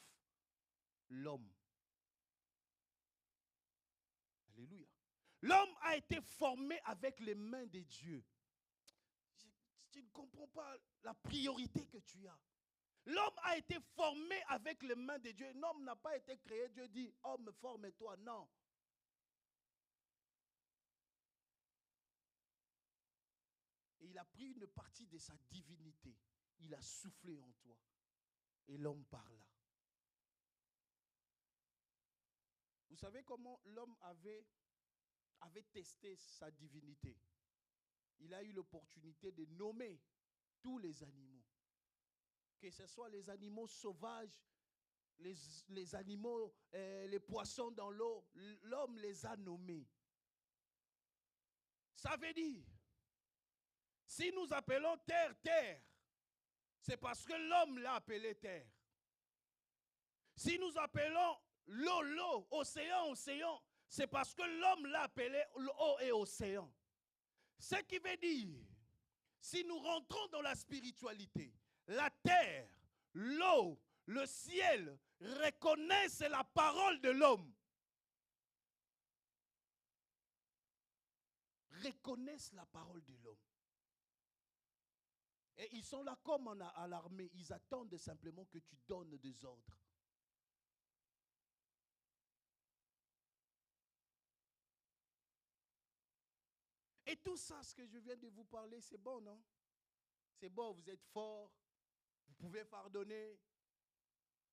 l'homme. Alléluia. L'homme a été formé avec les mains de Dieu. Tu ne comprends pas la priorité que tu as. L'homme a été formé avec les mains de Dieu. L'homme n'a pas été créé. Dieu dit, homme, forme-toi. Non. Et il a pris une partie de sa divinité. Il a soufflé en toi. Et l'homme parla. Vous savez comment l'homme avait testé sa divinité? Il a eu l'opportunité de nommer tous les animaux. Que ce soit les animaux sauvages, les animaux, les poissons dans l'eau, l'homme les a nommés. Ça veut dire, si nous appelons terre, terre, c'est parce que l'homme l'a appelé terre. Si nous appelons l'eau, l'eau, océan, océan, c'est parce que l'homme l'a appelé eau et océan. Ce qui veut dire, si nous rentrons dans la spiritualité, la terre, l'eau, le ciel reconnaissent la parole de l'homme. Reconnaissent la parole de l'homme. Et ils sont là comme à l'armée. Ils attendent simplement que tu donnes des ordres. Et tout ça, ce que je viens de vous parler, c'est bon, non? C'est bon, vous êtes forts, vous pouvez pardonner.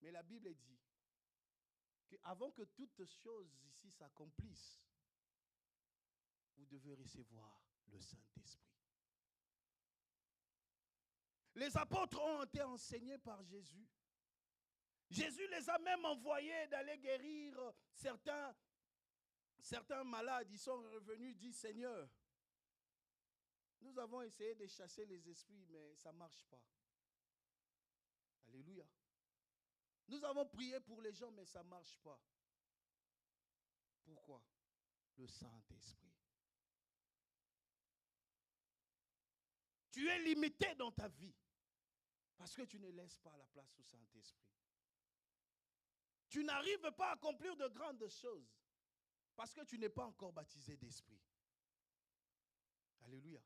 Mais la Bible dit qu'avant que toutes choses ici s'accomplissent, vous devez recevoir le Saint-Esprit. Les apôtres ont été enseignés par Jésus. Jésus les a même envoyés d'aller guérir certains malades. Ils sont revenus, disent, Seigneur, nous avons essayé de chasser les esprits, mais ça ne marche pas. Alléluia. Nous avons prié pour les gens, mais ça ne marche pas. Pourquoi? Le Saint-Esprit. Tu es limité dans ta vie parce que tu ne laisses pas la place au Saint-Esprit. Tu n'arrives pas à accomplir de grandes choses parce que tu n'es pas encore baptisé d'esprit. Alléluia.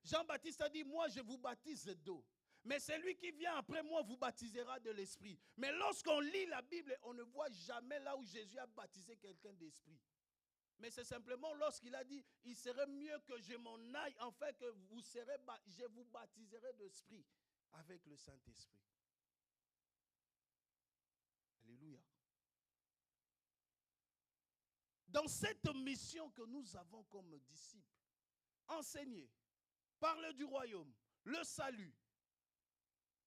Jean-Baptiste a dit, moi je vous baptise d'eau, mais celui qui vient après moi vous baptisera de l'esprit. Mais lorsqu'on lit la Bible, on ne voit jamais là où Jésus a baptisé quelqu'un d'esprit. Mais c'est simplement lorsqu'il a dit, il serait mieux que je m'en aille, afin que je vous baptiserai d'esprit avec le Saint-Esprit. Alléluia. Dans cette mission que nous avons comme disciples, enseigner, parler du royaume, le salut,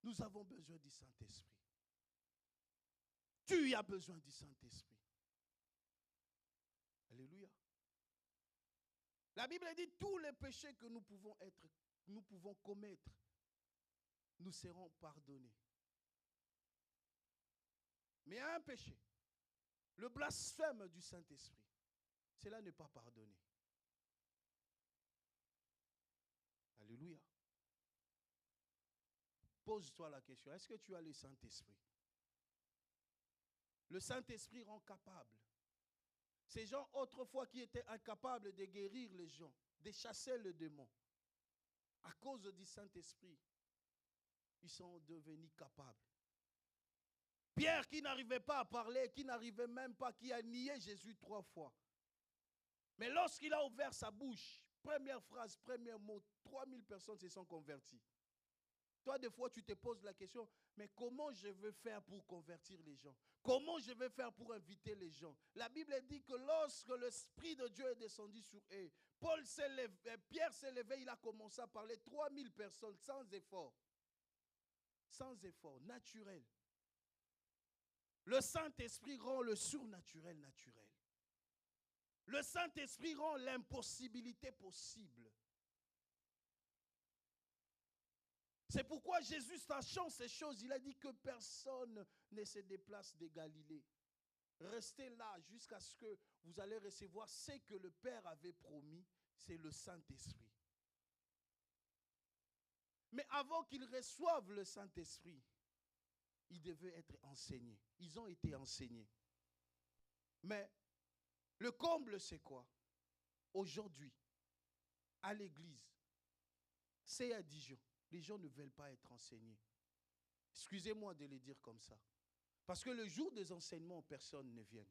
nous avons besoin du Saint-Esprit. Tu as besoin du Saint-Esprit. Alléluia. La Bible dit tous les péchés que nous pouvons commettre, nous serons pardonnés. Mais il y a un péché, le blasphème du Saint-Esprit. Cela n'est pas pardonné. Alléluia. Pose-toi la question, est-ce que tu as le Saint-Esprit? Le Saint-Esprit rend capable. Ces gens autrefois qui étaient incapables de guérir les gens, de chasser le démon, à cause du Saint-Esprit, ils sont devenus capables. Pierre qui n'arrivait pas à parler, qui n'arrivait même pas, qui a nié Jésus 3 fois. Mais lorsqu'il a ouvert sa bouche, première phrase, premier mot, 3000 personnes se sont converties. Toi, des fois, tu te poses la question, mais comment je vais faire pour convertir les gens? Comment je vais faire pour inviter les gens? La Bible dit que lorsque l'Esprit de Dieu est descendu sur eux, Pierre s'est levé, il a commencé à parler 3000 personnes sans effort. Sans effort, naturel. Le Saint-Esprit rend le surnaturel naturel. Le Saint-Esprit rend l'impossibilité possible. C'est pourquoi Jésus, sachant ces choses, il a dit que personne ne se déplace de Galilée. Restez là jusqu'à ce que vous allez recevoir ce que le Père avait promis, c'est le Saint-Esprit. Mais avant qu'ils reçoivent le Saint-Esprit, ils devaient être enseignés. Ils ont été enseignés. Mais le comble, c'est quoi? Aujourd'hui, à l'église, c'est à Dijon. Les gens ne veulent pas être enseignés. Excusez-moi de le dire comme ça. Parce que le jour des enseignements, personne ne vient.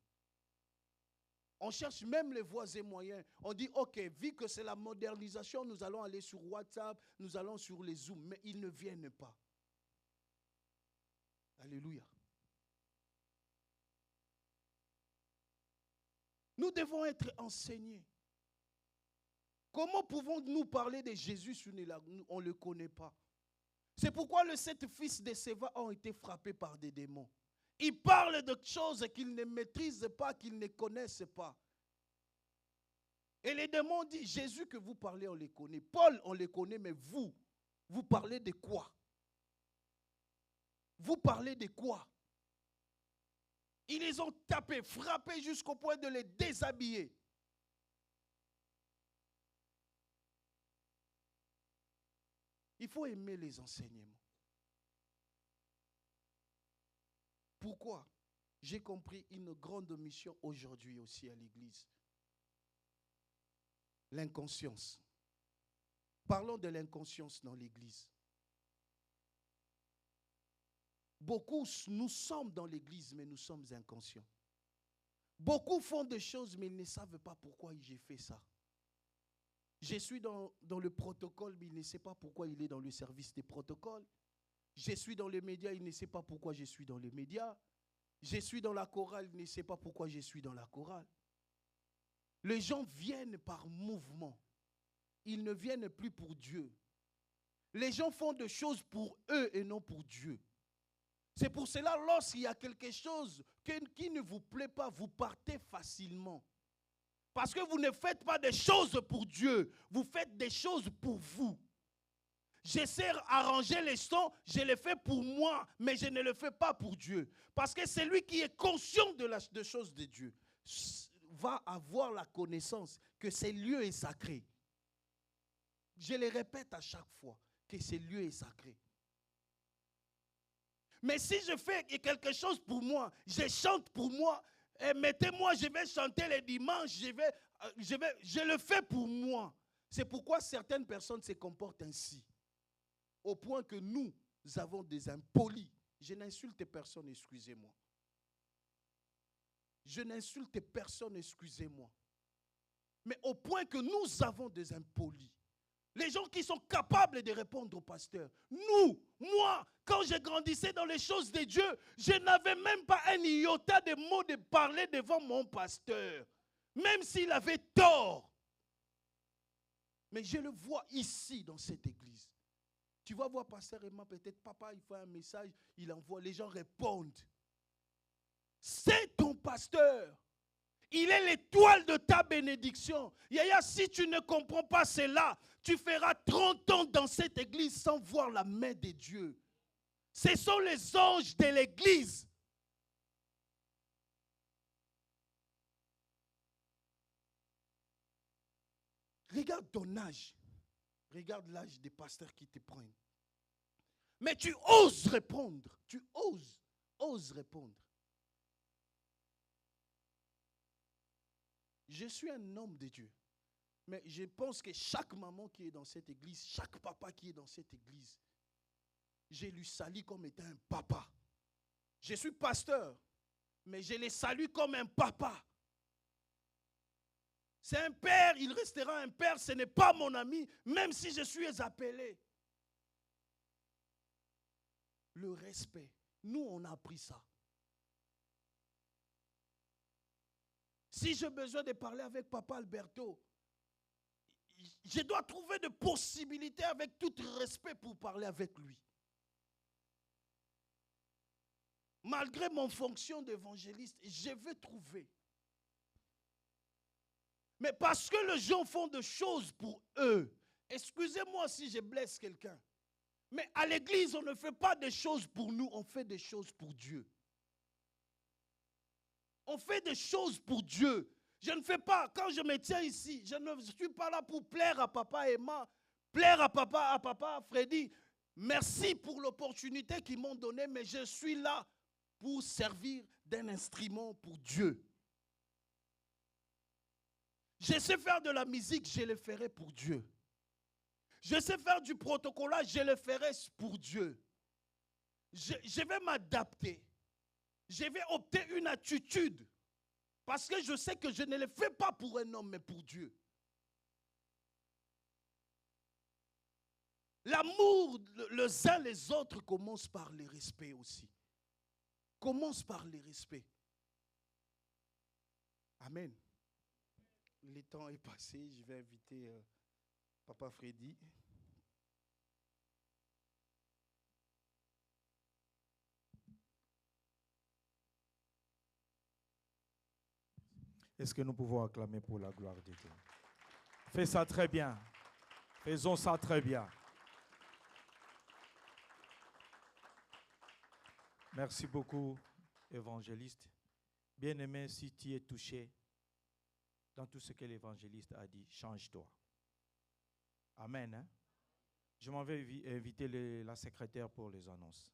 On cherche même les voies et moyens. On dit, ok, vu que c'est la modernisation, nous allons aller sur WhatsApp, nous allons sur les Zooms. Mais ils ne viennent pas. Alléluia. Nous devons être enseignés. Comment pouvons-nous parler de Jésus si on ne le connaît pas? C'est pourquoi les 7 fils de Séva ont été frappés par des démons. Ils parlent de choses qu'ils ne maîtrisent pas, qu'ils ne connaissent pas. Et les démons disent, Jésus que vous parlez, on les connaît. Paul, on les connaît, mais vous parlez de quoi? Vous parlez de quoi? Ils les ont tapés, frappés jusqu'au point de les déshabiller. Il faut aimer les enseignements. Pourquoi? J'ai compris une grande mission aujourd'hui aussi à l'église. L'inconscience. Parlons de l'inconscience dans l'église. Beaucoup, nous sommes dans l'église, mais nous sommes inconscients. Beaucoup font des choses, mais ils ne savent pas pourquoi j'ai fait ça. Je suis dans le protocole, mais il ne sait pas pourquoi il est dans le service des protocoles. Je suis dans les médias, il ne sait pas pourquoi je suis dans les médias. Je suis dans la chorale, il ne sait pas pourquoi je suis dans la chorale. Les gens viennent par mouvement. Ils ne viennent plus pour Dieu. Les gens font des choses pour eux et non pour Dieu. C'est pour cela, lorsqu'il y a quelque chose qui ne vous plaît pas, vous partez facilement. Parce que vous ne faites pas des choses pour Dieu, vous faites des choses pour vous. J'essaie d'arranger les sons, je le fais pour moi, mais je ne le fais pas pour Dieu. Parce que celui qui est conscient des choses de Dieu va avoir la connaissance que ce lieu est sacré. Je le répète à chaque fois, que ce lieu est sacré. Mais si je fais quelque chose pour moi, je chante pour moi, et mettez-moi, je vais chanter les dimanches, je le fais pour moi. C'est pourquoi certaines personnes se comportent ainsi. Au point que nous avons des impolis. Je n'insulte personne, excusez-moi. Je n'insulte personne, excusez-moi. Mais au point que nous avons des impolis. Les gens qui sont capables de répondre au pasteur. Moi, quand je grandissais dans les choses de Dieu, je n'avais même pas un iota de mots de parler devant mon pasteur. Même s'il avait tort. Mais je le vois ici dans cette église. Tu vas voir pasteur Emma, peut-être papa, il fait un message, il envoie, les gens répondent. C'est ton pasteur. Il est l'étoile de ta bénédiction. Yaya, si tu ne comprends pas cela, tu feras 30 ans dans cette église sans voir la main de Dieu. Ce sont les anges de l'église. Regarde ton âge. Regarde l'âge des pasteurs qui te prennent. Mais tu oses répondre. Tu oses répondre. Je suis un homme de Dieu. Mais je pense que chaque maman qui est dans cette église, chaque papa qui est dans cette église, je lui salue comme étant un papa. Je suis pasteur, mais je les salue comme un papa. C'est un père, il restera un père, ce n'est pas mon ami, même si je suis appelé. Le respect, nous on a appris ça. Si j'ai besoin de parler avec papa Alberto, je dois trouver des possibilités avec tout respect pour parler avec lui. Malgré mon fonction d'évangéliste, je vais trouver. Mais parce que les gens font des choses pour eux, excusez-moi si je blesse quelqu'un, mais à l'église, on ne fait pas des choses pour nous, on fait des choses pour Dieu. On fait des choses pour Dieu. Je ne fais pas, quand je me tiens ici, je ne suis pas là pour plaire à papa Emma, plaire à papa Freddy. Merci pour l'opportunité qu'ils m'ont donnée, mais je suis là pour servir d'un instrument pour Dieu. Je sais faire de la musique, je le ferai pour Dieu. Je sais faire du protocolage, je le ferai pour Dieu. Je vais m'adapter. Je vais opter une attitude. Parce que je sais que je ne le fais pas pour un homme, mais pour Dieu. L'amour, les uns les autres, commence par le respect aussi. Commence par le respect. Amen. Le temps est passé, je vais inviter Papa Freddy. Est-ce que nous pouvons acclamer pour la gloire de Dieu? Fais ça très bien. Faisons ça très bien. Merci beaucoup, évangéliste. Bien-aimé, si tu es touché dans tout ce que l'évangéliste a dit, change-toi. Amen. Hein? Je m'en vais inviter la secrétaire pour les annonces.